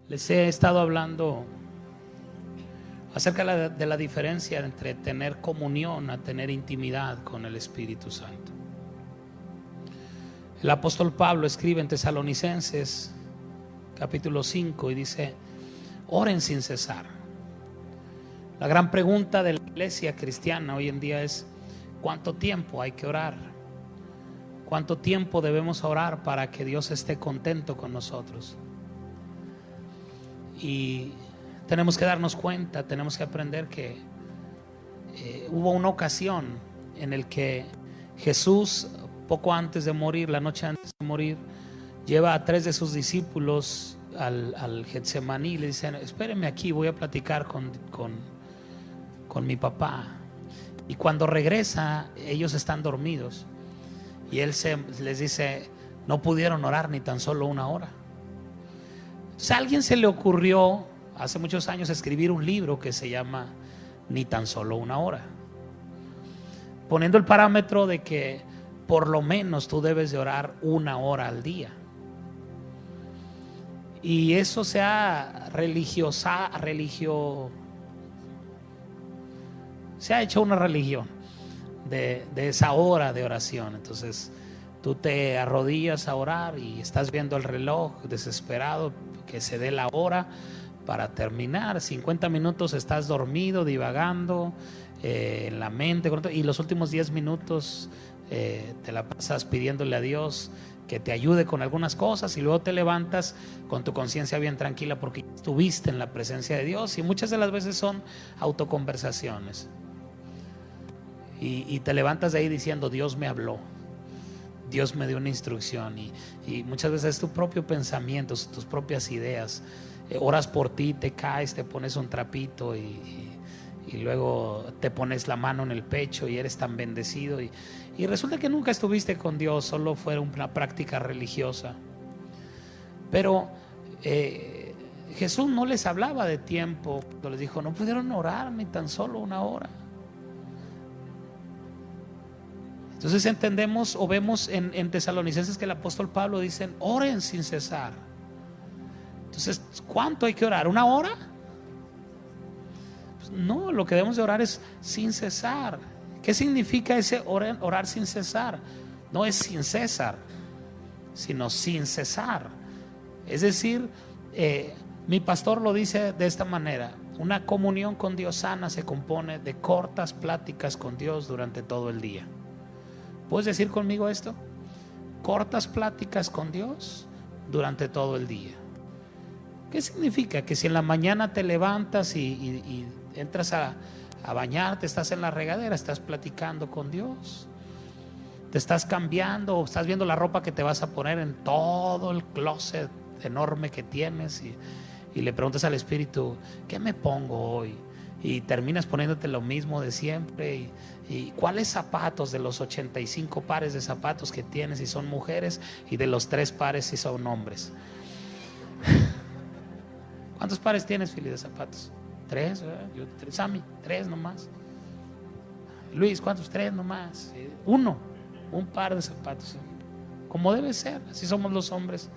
Les he estado hablando acerca de la diferencia entre tener comunión a tener intimidad con el Espíritu Santo. El apóstol Pablo escribe en Tesalonicenses capítulo 5 y dice: oren sin cesar. La gran pregunta de la iglesia cristiana hoy en día es: ¿cuánto tiempo hay que orar? ¿Cuánto tiempo debemos orar para que Dios esté contento con nosotros? Y tenemos que darnos cuenta, tenemos que aprender que hubo una ocasión en el que Jesús, poco antes de morir, la noche antes de morir, lleva a 3 de sus discípulos al Getsemaní y le dicen: espérenme aquí, voy a platicar con mi papá. Y cuando regresa, ellos están dormidos y él les dice: no pudieron orar ni tan solo una hora. Entonces a alguien se le ocurrió hace muchos años escribir un libro que se llama Ni tan solo una hora, poniendo el parámetro de que por lo menos tú debes de orar 1 hora al día. Y eso se ha se ha hecho una religión de esa hora de oración. Entonces tú te arrodillas a orar y estás viendo el reloj desesperado que se dé la hora para terminar. 50 minutos estás dormido, divagando en la mente, y los últimos 10 minutos te la pasas pidiéndole a Dios que te ayude con algunas cosas, y luego te levantas con tu conciencia bien tranquila porque estuviste en la presencia de Dios. Y muchas de las veces son autoconversaciones y te levantas de ahí diciendo: Dios me habló, Dios me dio una instrucción. Y muchas veces es tu propio pensamiento, tus propias ideas. Oras por ti, te caes, te pones un trapito y luego te pones la mano en el pecho y eres tan bendecido, y resulta que nunca estuviste con Dios, solo fue una práctica religiosa. Pero Jesús no les hablaba de tiempo cuando les dijo: no pudieron orar ni tan solo 1 hora. Entonces entendemos o vemos en Tesalonicenses que el apóstol Pablo dice: oren sin cesar. Entonces, ¿cuánto hay que orar? ¿1 hora? Pues no, lo que debemos de orar es sin cesar. ¿Qué significa ese orar sin cesar? No es sin César, sino sin cesar. Es decir, mi pastor lo dice de esta manera: una comunión con Dios sana se compone de cortas pláticas con Dios durante todo el día. ¿Puedes decir conmigo esto? Cortas pláticas con Dios durante todo el día. ¿Qué significa? Que si en la mañana te levantas y entras a bañarte, estás en la regadera, estás platicando con Dios. Te estás cambiando o estás viendo la ropa que te vas a poner en todo el closet enorme que tienes, y le preguntas al Espíritu: ¿qué me pongo hoy? Y terminas poniéndote lo mismo de siempre. ¿Y cuáles zapatos de los 85 pares de zapatos que tienes si son mujeres, y de los 3 pares si son hombres? ¿Cuántos pares tienes, Fili, de zapatos? 3, ¿verdad? Yo 3. Sammy, 3 nomás. Luis, ¿cuántos? 3 nomás. 1, un par de zapatos, como debe ser. Así somos los hombres.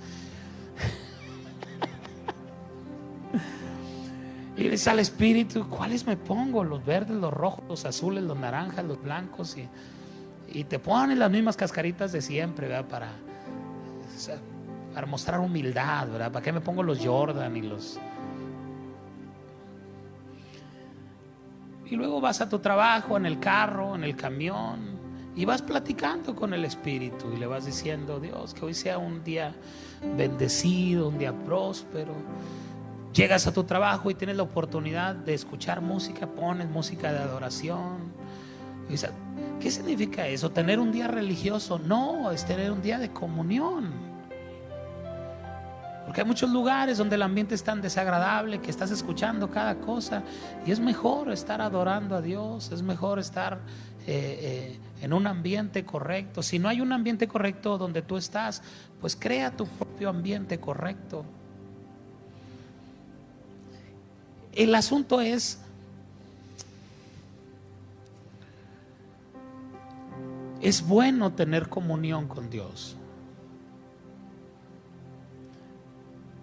Y le dice al Espíritu: ¿cuáles me pongo? Los verdes, los rojos, los azules, los naranjas, los blancos. Y te ponen las mismas cascaritas de siempre, ¿verdad? Para mostrar humildad, ¿verdad? ¿Para qué me pongo los Jordan y los... Y luego vas a tu trabajo, en el carro, en el camión, y vas platicando con el Espíritu y le vas diciendo: Dios, que hoy sea un día bendecido, un día próspero. Llegas a tu trabajo y tienes la oportunidad de escuchar música, pones música de adoración. Y dices: ¿qué significa eso? ¿Tener un día religioso? No, es tener un día de comunión. Porque hay muchos lugares donde el ambiente es tan desagradable que estás escuchando cada cosa, y es mejor estar adorando a Dios, es mejor estar en un ambiente correcto. Si no hay un ambiente correcto donde tú estás, pues crea tu propio ambiente correcto. El asunto es: es bueno tener comunión con Dios,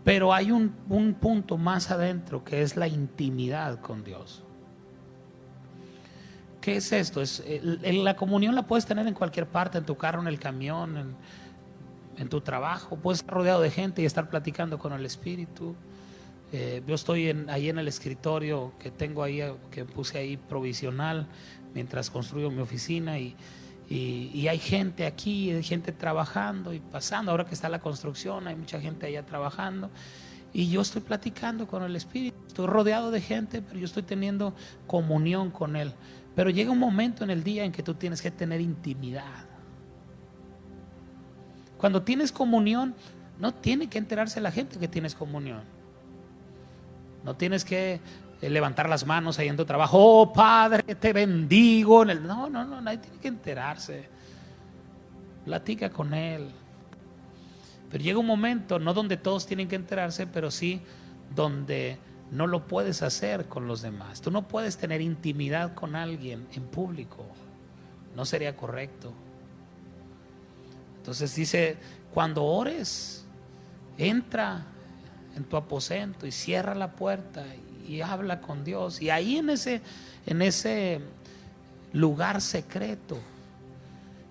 Pero hay un punto más adentro que es la intimidad con Dios. ¿Qué es esto? La comunión la puedes tener en cualquier parte, en tu carro, en el camión, en tu trabajo. Puedes estar rodeado de gente y estar platicando con el Espíritu. Yo estoy ahí en el escritorio que tengo ahí, que puse ahí provisional mientras construyo mi oficina, y hay gente aquí, hay gente trabajando y pasando. Ahora que está la construcción, hay mucha gente allá trabajando, y yo estoy platicando con el Espíritu. Estoy rodeado de gente, pero yo estoy teniendo comunión con Él. Pero llega un momento en el día en que tú tienes que tener intimidad. Cuando tienes comunión, no tiene que enterarse la gente que tienes comunión. No tienes que levantar las manos ahí en tu trabajo: oh Padre, te bendigo. No, nadie tiene que enterarse. Platica con Él. Pero llega un momento, no donde todos tienen que enterarse, pero sí donde no lo puedes hacer con los demás. Tú no puedes tener intimidad con alguien en público. No sería correcto. Entonces dice: cuando ores, entra en tu aposento y cierra la puerta y habla con Dios. Y ahí en ese lugar secreto,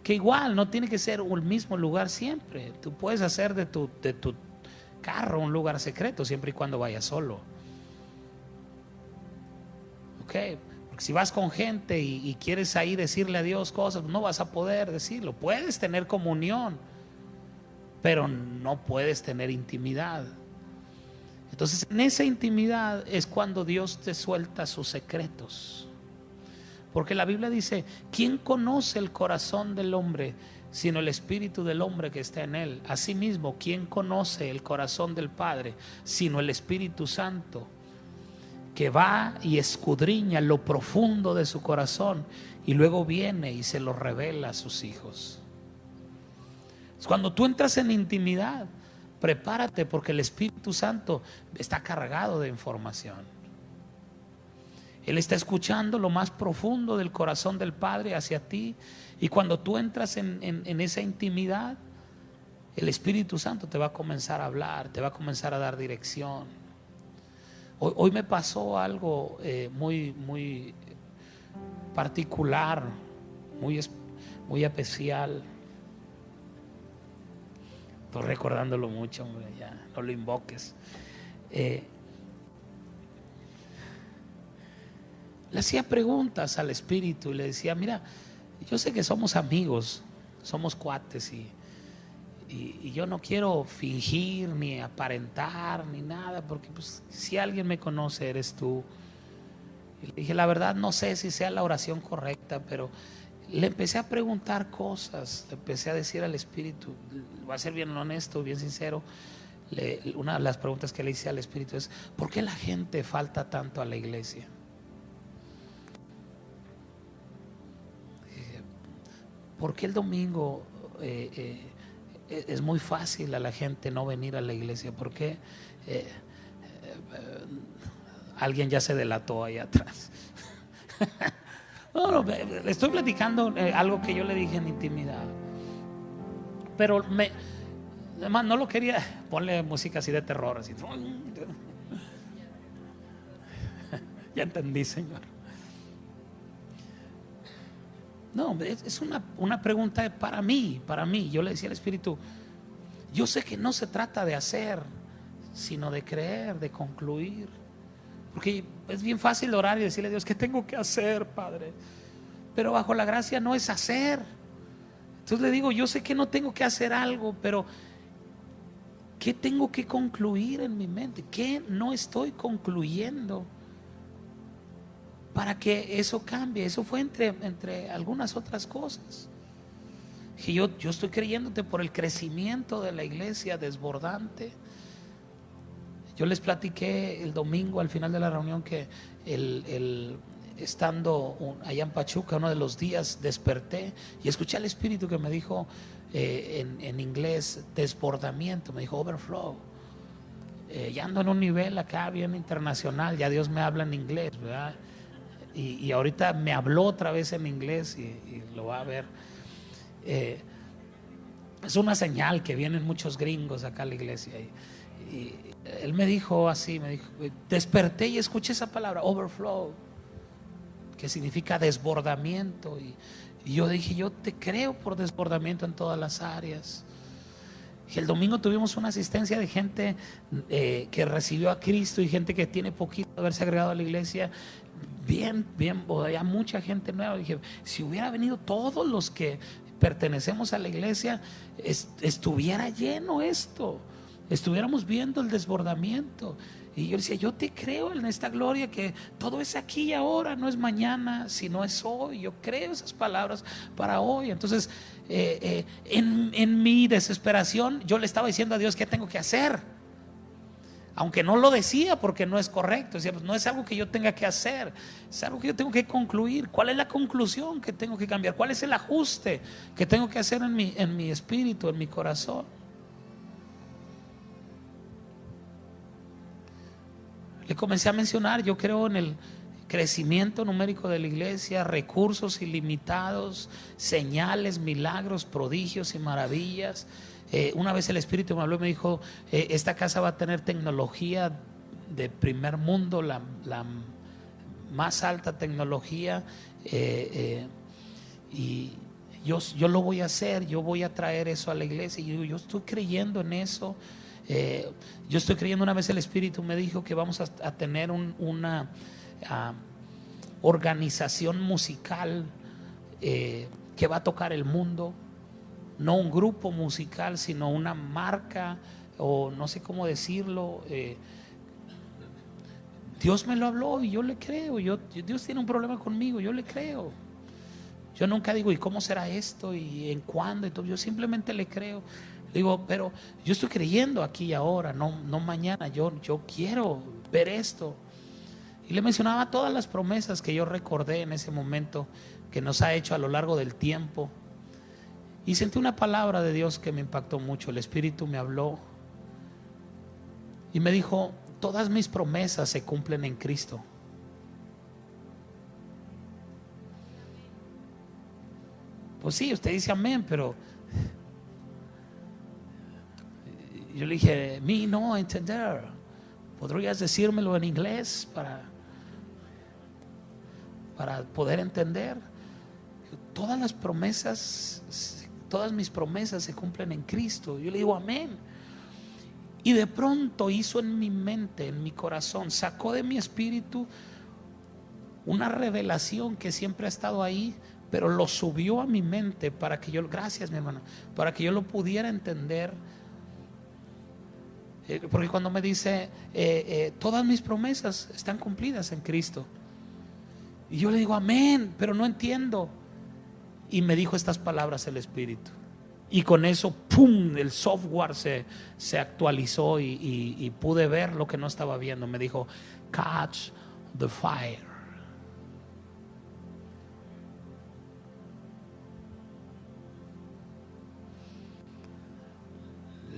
que igual no tiene que ser el mismo lugar siempre. Tú puedes hacer de tu carro un lugar secreto siempre y cuando vayas solo. Porque si vas con gente y quieres ahí decirle a Dios cosas, no vas a poder decirlo. Puedes tener comunión, pero no puedes tener intimidad. Entonces, en esa intimidad es cuando Dios te suelta sus secretos. Porque la Biblia dice: ¿quién conoce el corazón del hombre sino el espíritu del hombre que está en él? Asimismo, ¿quién conoce el corazón del Padre sino el Espíritu Santo, que va y escudriña lo profundo de su corazón y luego viene y se lo revela a sus hijos? Cuando tú entras en intimidad, prepárate, porque el Espíritu Santo está cargado de información. Él está escuchando lo más profundo del corazón del Padre hacia ti. Y cuando tú entras en esa intimidad, el Espíritu Santo te va a comenzar a hablar, te va a comenzar a dar dirección. Hoy me pasó algo muy, muy particular, muy especial. Estoy recordándolo mucho, hombre, ya no lo invoques. Le hacía preguntas al Espíritu y le decía: mira, yo sé que somos amigos, somos cuates, y yo no quiero fingir ni aparentar ni nada, porque pues, si alguien me conoce, eres tú. Y le dije: la verdad no sé si sea la oración correcta, pero le empecé a preguntar cosas. Le empecé a decir al Espíritu, voy a ser bien honesto, bien sincero. Una de las preguntas que le hice al Espíritu es: ¿por qué la gente falta tanto a la iglesia? ¿Por qué el domingo es muy fácil a la gente no venir a la iglesia? ¿Por qué alguien ya se delató allá atrás? No, le estoy platicando algo que yo le dije en intimidad. Pero además no lo quería. Ponle música así de terror, así. Ya entendí, Señor. No, es una pregunta para mí. Yo le decía al Espíritu: yo sé que no se trata de hacer, sino de creer, de concluir. Porque es bien fácil orar y decirle a Dios: ¿qué tengo que hacer, Padre? Pero bajo la gracia no es hacer. Entonces le digo: yo sé que no tengo que hacer algo, pero ¿qué tengo que concluir en mi mente? ¿Qué no estoy concluyendo para que eso cambie? Eso fue entre algunas otras cosas. Y yo estoy creyéndote por el crecimiento de la iglesia desbordante. Yo les platiqué el domingo al final de la reunión que estando allá en Pachuca, uno de los días desperté y escuché al Espíritu que me dijo en inglés desbordamiento, me dijo overflow. Ya ando en un nivel acá bien internacional, ya Dios me habla en inglés, ¿verdad? Y ahorita me habló otra vez en inglés y lo va a ver. Es una señal que vienen muchos gringos acá a la iglesia Y él me dijo así, me dijo, desperté y escuché esa palabra, overflow, que significa desbordamiento. Y yo dije, yo te creo por desbordamiento en todas las áreas. Y el domingo tuvimos una asistencia de gente que recibió a Cristo y gente que tiene poquito de haberse agregado a la iglesia. Bien, había mucha gente nueva. Dije, si hubiera venido todos los que pertenecemos a la iglesia, estuviera lleno esto, estuviéramos viendo el desbordamiento. Y yo decía, yo te creo en esta gloria, que todo es aquí y ahora, no es mañana, sino es hoy. Yo creo esas palabras para hoy. Entonces en mi desesperación yo le estaba diciendo a Dios qué tengo que hacer, aunque no lo decía porque no es correcto. Decía, pues no es algo que yo tenga que hacer, es algo que yo tengo que concluir. ¿Cuál es la conclusión que tengo que cambiar? ¿Cuál es el ajuste que tengo que hacer en mi espíritu, en mi corazón? Le comencé a mencionar, yo creo en el crecimiento numérico de la iglesia, recursos ilimitados, señales, milagros, prodigios y maravillas. Una vez el Espíritu me habló y me dijo, esta casa va a tener tecnología de primer mundo, la más alta tecnología, y yo lo voy a hacer, yo voy a traer eso a la iglesia. Y yo estoy creyendo en eso. Yo estoy creyendo. Una vez el Espíritu me dijo que vamos a tener una organización musical que va a tocar el mundo. No un grupo musical, sino una marca, o no sé cómo decirlo. Dios me lo habló y yo le creo. Dios tiene un problema conmigo, yo le creo. Yo nunca digo, ¿y cómo será esto? ¿Y en cuándo? Y todo. Yo simplemente le creo. Digo, pero yo estoy creyendo aquí y ahora, no mañana. Yo quiero ver esto. Y le mencionaba todas las promesas que yo recordé en ese momento, que nos ha hecho a lo largo del tiempo. Y sentí una palabra de Dios que me impactó mucho. El Espíritu me habló y me dijo, todas mis promesas se cumplen en Cristo. Pues sí, usted dice amén, pero yo le dije, mí no entender. ¿Podrías decírmelo en inglés para poder entender? Todas las promesas, todas mis promesas se cumplen en Cristo. Yo le digo amén. Y de pronto hizo en mi mente, en mi corazón, sacó de mi espíritu una revelación que siempre ha estado ahí, pero lo subió a mi mente para que yo, gracias mi hermano, para que yo lo pudiera entender. Porque cuando me dice, todas mis promesas están cumplidas en Cristo, y yo le digo amén, pero no entiendo. Y me dijo estas palabras el Espíritu, y con eso ¡pum!, el software se actualizó y pude ver lo que no estaba viendo. Me dijo, catch the fire.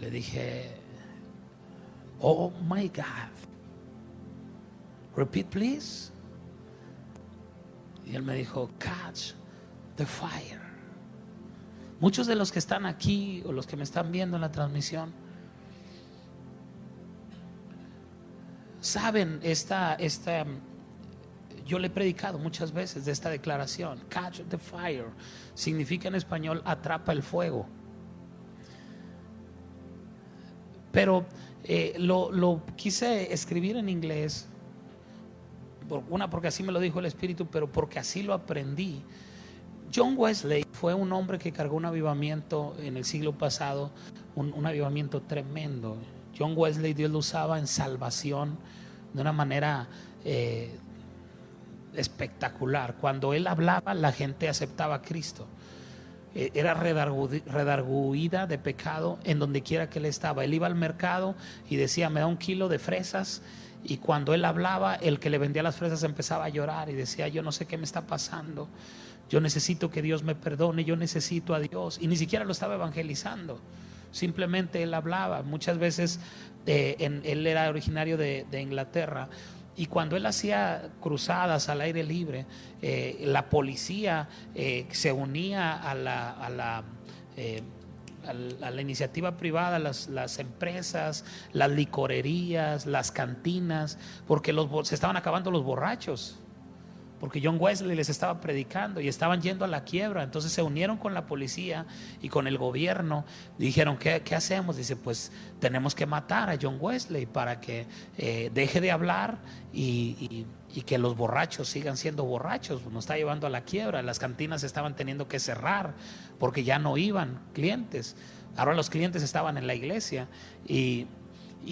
Le dije, oh my God, repeat please. Y él me dijo, catch the fire. Muchos de los que están aquí o los que me están viendo en la transmisión saben yo le he predicado muchas veces de esta declaración. Catch the fire significa en español atrapa el fuego. Pero lo quise escribir en inglés, porque así me lo dijo el Espíritu, pero porque así lo aprendí. John Wesley fue un hombre que cargó un avivamiento en el siglo pasado, un avivamiento tremendo. John Wesley, Dios lo usaba en salvación de una manera espectacular. Cuando él hablaba, la gente aceptaba a Cristo. Era redarguida de pecado en donde quiera que él estaba. Él iba al mercado y decía, me da 1 kilo de fresas. Y cuando él hablaba, el que le vendía las fresas empezaba a llorar y decía, yo no sé qué me está pasando, yo necesito que Dios me perdone, yo necesito a Dios. Y ni siquiera lo estaba evangelizando, simplemente él hablaba. Muchas veces él era originario de Inglaterra, y cuando él hacía cruzadas al aire libre, la policía se unía a la a la iniciativa privada, las empresas, las licorerías, las cantinas, porque se estaban acabando los borrachos, porque John Wesley les estaba predicando y estaban yendo a la quiebra. Entonces se unieron con la policía y con el gobierno. Dijeron, ¿qué hacemos? Dice, pues tenemos que matar a John Wesley para que deje de hablar y que los borrachos sigan siendo borrachos. Nos está llevando a la quiebra. Las cantinas estaban teniendo que cerrar porque ya no iban clientes. Ahora los clientes estaban en la iglesia y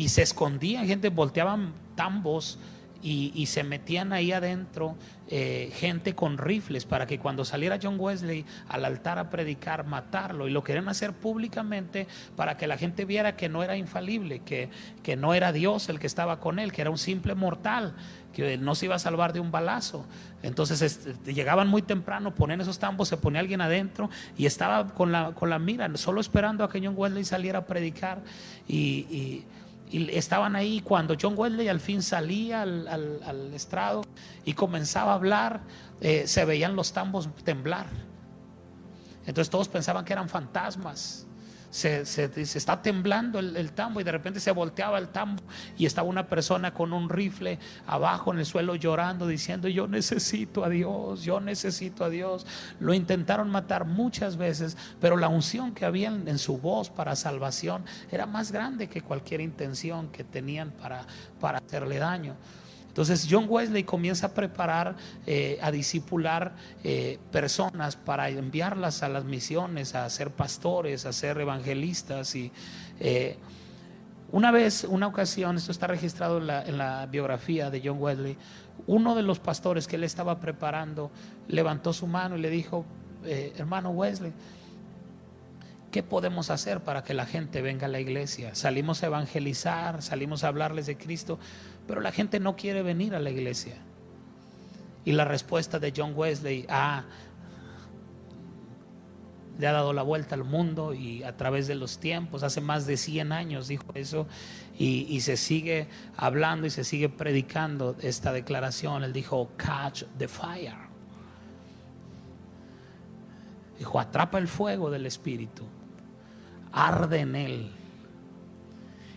se escondían, gente, volteaban tambos y se metían ahí adentro gente con rifles para que cuando saliera John Wesley al altar a predicar, matarlo. Y lo querían hacer públicamente para que la gente viera que no era infalible, que no era Dios el que estaba con él, que era un simple mortal, que no se iba a salvar de un balazo. Entonces llegaban muy temprano, ponían esos tambos, se ponía alguien adentro y estaba con la mira, solo esperando a que John Wesley saliera a predicar. Y estaban ahí. Cuando John Wesley al fin salía al estrado y comenzaba a hablar, se veían los tambos temblar. Entonces todos pensaban que eran fantasmas. Se está temblando el tambo, y de repente se volteaba el tambo y estaba una persona con un rifle abajo en el suelo llorando, diciendo, yo necesito a Dios, yo necesito a Dios. Lo intentaron matar muchas veces, pero la unción que había en su voz para salvación era más grande que cualquier intención que tenían para hacerle daño. Entonces John Wesley comienza a preparar, a discipular personas para enviarlas a las misiones, a ser pastores, a ser evangelistas. Y una ocasión, esto está registrado en la biografía de John Wesley, uno de los pastores que él estaba preparando levantó su mano y le dijo, hermano Wesley, ¿qué podemos hacer para que la gente venga a la iglesia? Salimos a evangelizar, salimos a hablarles de Cristo, pero la gente no quiere venir a la iglesia. Y la respuesta de John Wesley le ha dado la vuelta al mundo, y a través de los tiempos, hace más de 100 años dijo eso, y se sigue hablando y se sigue predicando esta declaración. Él dijo, catch the fire. Dijo, atrapa el fuego del Espíritu, arde en él,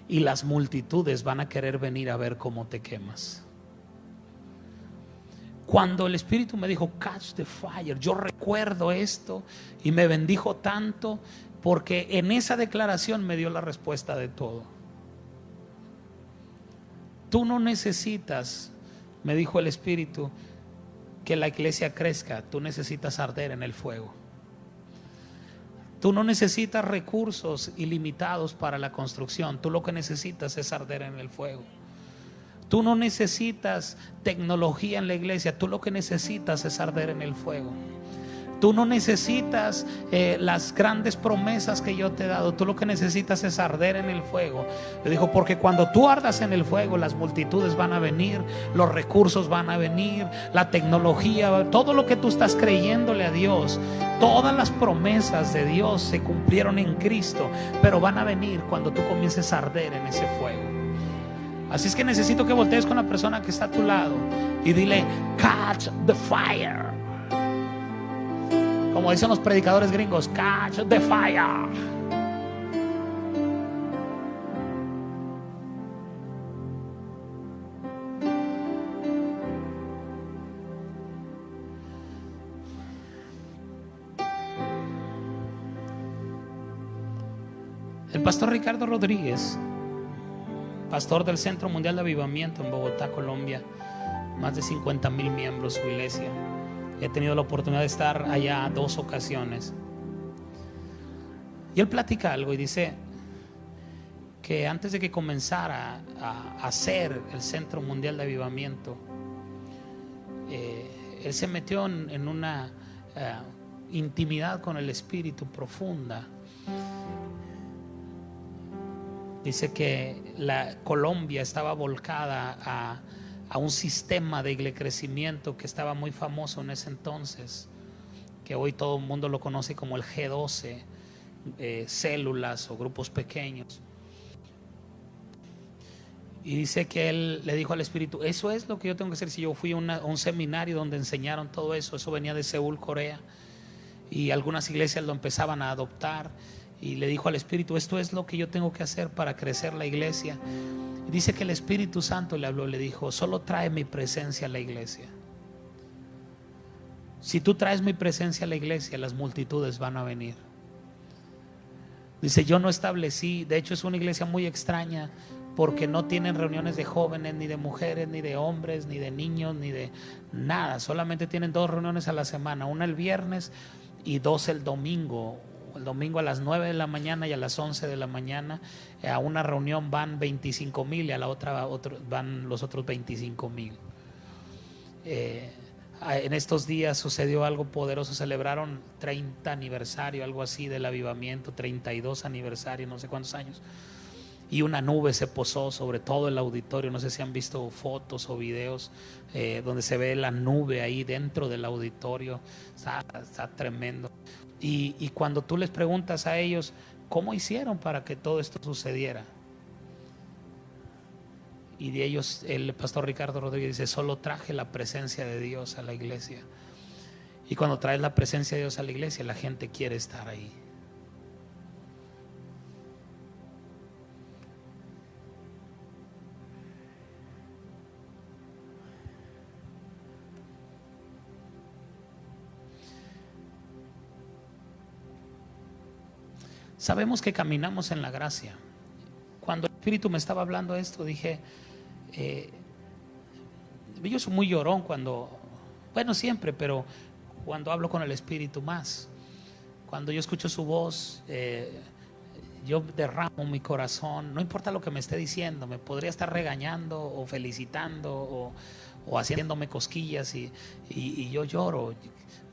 y las multitudes van a querer venir a ver cómo te quemas. Cuando el Espíritu me dijo catch the fire, yo recuerdo esto y me bendijo tanto, porque en esa declaración me dio la respuesta de todo. Tú no necesitas, me dijo el Espíritu, que la iglesia crezca, tú necesitas arder en el fuego. Tú no necesitas recursos ilimitados para la construcción, tú lo que necesitas es arder en el fuego. Tú no necesitas tecnología en la iglesia, tú lo que necesitas es arder en el fuego. Tú no necesitas las grandes promesas que yo te he dado, tú lo que necesitas es arder en el fuego. Le dijo, porque cuando tú ardas en el fuego, las multitudes van a venir, los recursos van a venir, la tecnología, todo lo que tú estás creyéndole a Dios, todas las promesas de Dios se cumplieron en Cristo, pero van a venir cuando tú comiences a arder en ese fuego. Así es que necesito que voltees con la persona que está a tu lado y dile, catch the fire. Como dicen los predicadores gringos, catch the fire. El pastor Ricardo Rodríguez, pastor del Centro Mundial de Avivamiento en Bogotá, Colombia, más de 50,000 miembros su iglesia. He tenido la oportunidad de estar allá 2 ocasiones. Y él platica algo y dice que antes de que comenzara a hacer el Centro Mundial de Avivamiento, él se metió en una intimidad con el Espíritu profunda. Dice que la Colombia estaba volcada a un sistema de crecimiento que estaba muy famoso en ese entonces, que hoy todo el mundo lo conoce como el G12, células o grupos pequeños. Y dice que él le dijo al Espíritu, eso es lo que yo tengo que hacer. Si yo fui a un seminario donde enseñaron todo eso, eso venía de Seúl, Corea, y algunas iglesias lo empezaban a adoptar. y le dijo al Espíritu: esto es lo que yo tengo que hacer para crecer la iglesia. Y dice que el Espíritu Santo le habló, le dijo: solo trae mi presencia a la iglesia. Si tú traes mi presencia a la iglesia, las multitudes van a venir. Dice: yo no establecí, de hecho es una iglesia muy extraña, porque no tienen reuniones de jóvenes, ni de mujeres, ni de hombres, ni de niños, ni de nada. Solamente tienen 2 reuniones a la semana, una el viernes y 2 el domingo. El domingo a las 9 de la mañana y a las 11 de la mañana. A una reunión van 25,000 y a la otra van los otros 25,000. En estos días sucedió algo poderoso. Celebraron 30 aniversario, algo así, del avivamiento, 32 aniversario, no sé cuántos años. Y una nube se posó sobre todo el auditorio. No sé si han visto fotos o videos donde se ve la nube ahí dentro del auditorio. Está tremendo. Y cuando tú les preguntas a ellos cómo hicieron para que todo esto sucediera, y de ellos el pastor Ricardo Rodríguez dice: solo traje la presencia de Dios a la iglesia. Y cuando traes la presencia de Dios a la iglesia, la gente quiere estar ahí. Sabemos que caminamos en la gracia. Cuando el Espíritu me estaba hablando esto, dije, yo soy muy llorón cuando, bueno, siempre, pero cuando hablo con el Espíritu más. Cuando yo escucho su voz, yo derramo mi corazón. No importa lo que me esté diciendo, me podría estar regañando o felicitando o haciéndome cosquillas y yo lloro.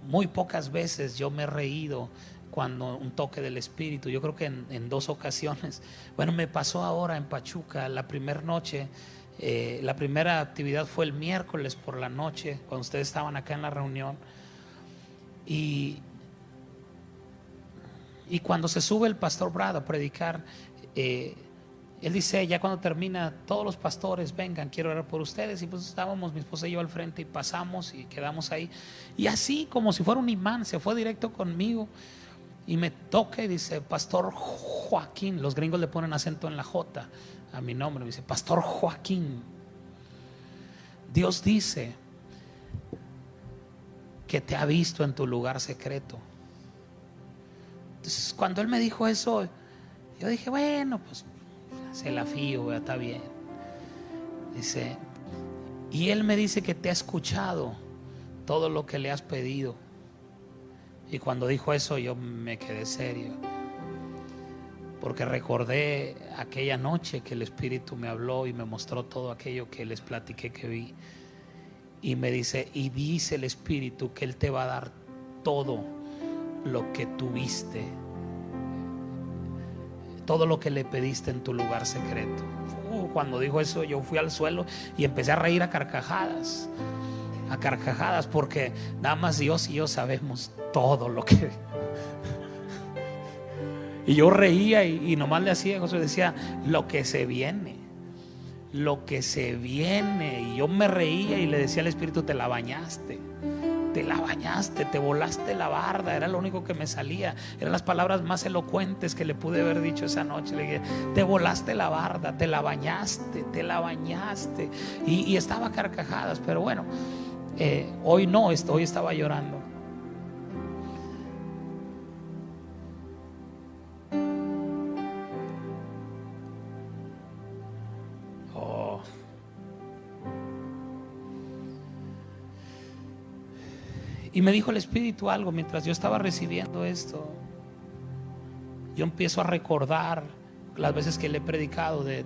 Muy pocas veces yo me he reído cuando un toque del Espíritu. Yo creo que en 2 ocasiones. Bueno, me pasó ahora en Pachuca, la primera noche. La primera actividad fue el miércoles por la noche, cuando ustedes estaban acá en la reunión. Y cuando se sube el pastor Brad a predicar, él dice: ya cuando termina, todos los pastores vengan, quiero orar por ustedes. Y pues estábamos mi esposa y yo al frente y pasamos y quedamos ahí. Y así, como si fuera un imán, se fue directo conmigo y me toca y dice: Pastor Joaquín. Los gringos le ponen acento en la J a mi nombre. Me dice: Pastor Joaquín, Dios dice que te ha visto en tu lugar secreto. Entonces, cuando él me dijo eso, yo dije: bueno, pues se la fío, está bien. Dice: y él me dice que te ha escuchado todo lo que le has pedido. Y cuando dijo eso, yo me quedé serio, porque recordé aquella noche que el Espíritu me habló y me mostró todo aquello que les platiqué que vi. Y me dice: y dice el Espíritu que Él te va a dar todo lo que tuviste, todo lo que le pediste en tu lugar secreto. Cuando dijo eso, yo fui al suelo y empecé a reír a carcajadas, porque nada más Dios y yo sabemos todo lo que. Y yo reía y nomás le hacía, José decía: lo que se viene, lo que se viene. Y yo me reía y le decía al Espíritu: te la bañaste, te volaste la barda. Era lo único que me salía, eran las palabras más elocuentes que le pude haber dicho esa noche. Le dije: te volaste la barda, te la bañaste. Y estaba a carcajadas, pero bueno, hoy no, hoy estaba llorando. Y me dijo el Espíritu algo mientras yo estaba recibiendo esto. Yo empiezo a recordar las veces que le he predicado de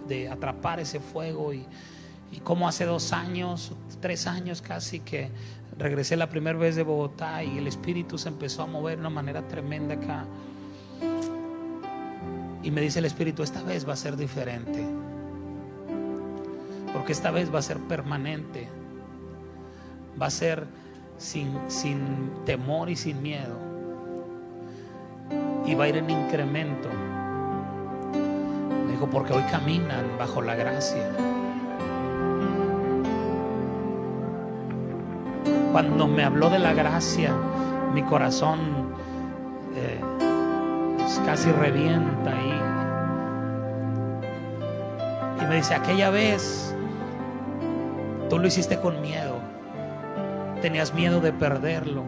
de atrapar ese fuego, y como hace 2 años, 3 años casi, que regresé la primera vez de Bogotá y el Espíritu se empezó a mover de una manera tremenda acá. Y me dice el Espíritu: esta vez va a ser diferente, porque esta vez va a ser permanente. Va a ser sin temor y sin miedo. Y va a ir en incremento. Me dijo: porque hoy caminan bajo la gracia. Cuando me habló de la gracia, mi corazón casi revienta ahí. Y me dice, aquella vez tú lo hiciste con miedo. Tenías miedo de perderlo.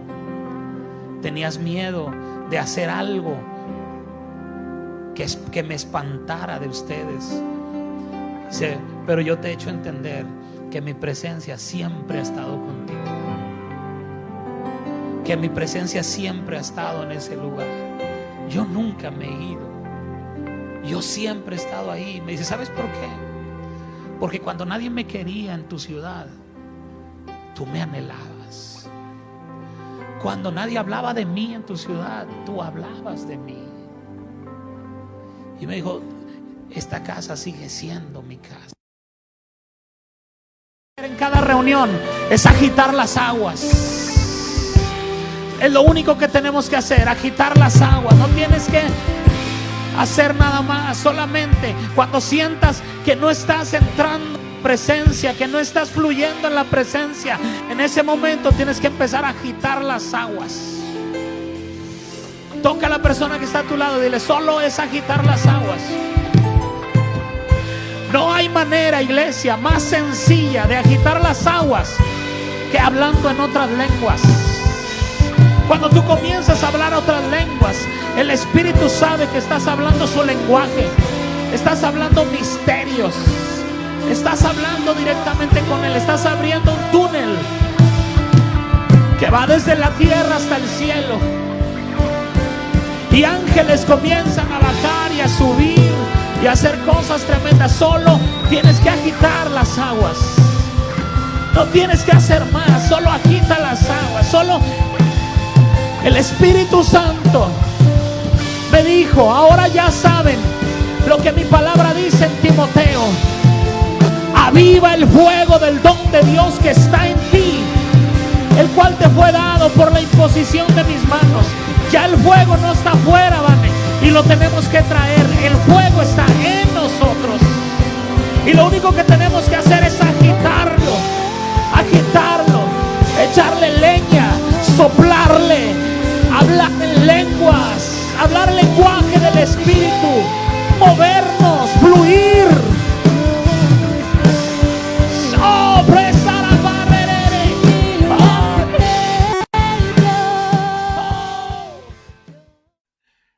Tenías miedo de hacer algo que me espantara de ustedes. Dice, pero yo te he hecho entender que mi presencia siempre ha estado contigo. Que mi presencia siempre ha estado en ese lugar. Yo nunca me he ido. Yo siempre he estado ahí. Me dice, ¿sabes por qué? Porque cuando nadie me quería en tu ciudad, tú me anhelabas. Cuando nadie hablaba de mí en tu ciudad, tú hablabas de mí. Y me dijo, esta casa sigue siendo mi casa. En cada reunión es agitar las aguas. Es lo único que tenemos que hacer, agitar las aguas. No tienes que hacer nada más. Solamente cuando sientas que no estás entrando en presencia, que no estás fluyendo en la presencia, en ese momento tienes que empezar a agitar las aguas. Toca a la persona que está a tu lado, dile, solo es agitar las aguas. No hay manera, iglesia, más sencilla de agitar las aguas que hablando en otras lenguas. Cuando tú comienzas a hablar otras lenguas, el Espíritu sabe que estás hablando su lenguaje. Estás hablando misterios. Estás hablando directamente con Él. Estás abriendo un túnel que va desde la tierra hasta el cielo. Y ángeles comienzan a bajar y a subir y a hacer cosas tremendas. Solo tienes que agitar las aguas. No tienes que hacer más. Solo agita las aguas. Solo el Espíritu Santo me dijo, ahora ya saben lo que mi palabra dice en Timoteo. Aviva el fuego del don de Dios que está en ti, el cual te fue dado por la imposición de mis manos. Ya el fuego no está afuera, ¿vale? Y lo tenemos que traer. El fuego está en nosotros. Y lo único que tenemos que hacer es agitarlo. Agitarlo. Echarle leña. Soplarle. Hablar en lenguas. Hablar el lenguaje del Espíritu. Movernos. Fluir. Oh, presar a barrerere.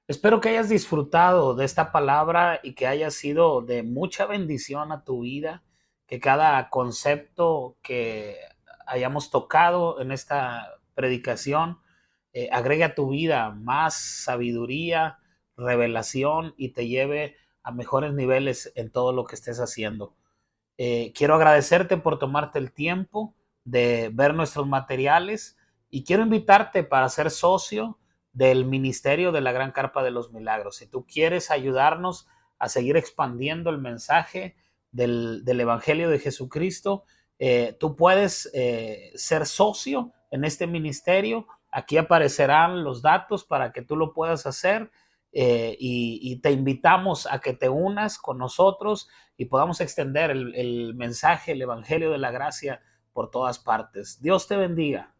Espero que hayas disfrutado de esta palabra y que haya sido de mucha bendición a tu vida, que cada concepto que hayamos tocado en esta predicación agregue a tu vida más sabiduría, revelación y te lleve a mejores niveles en todo lo que estés haciendo. Quiero agradecerte por tomarte el tiempo de ver nuestros materiales y quiero invitarte para ser socio del ministerio de la Gran Carpa de los Milagros. Si tú quieres ayudarnos a seguir expandiendo el mensaje del Evangelio de Jesucristo, tú puedes ser socio en este ministerio. Aquí aparecerán los datos para que tú lo puedas hacer y te invitamos a que te unas con nosotros y podamos extender el mensaje, el Evangelio de la Gracia por todas partes. Dios te bendiga.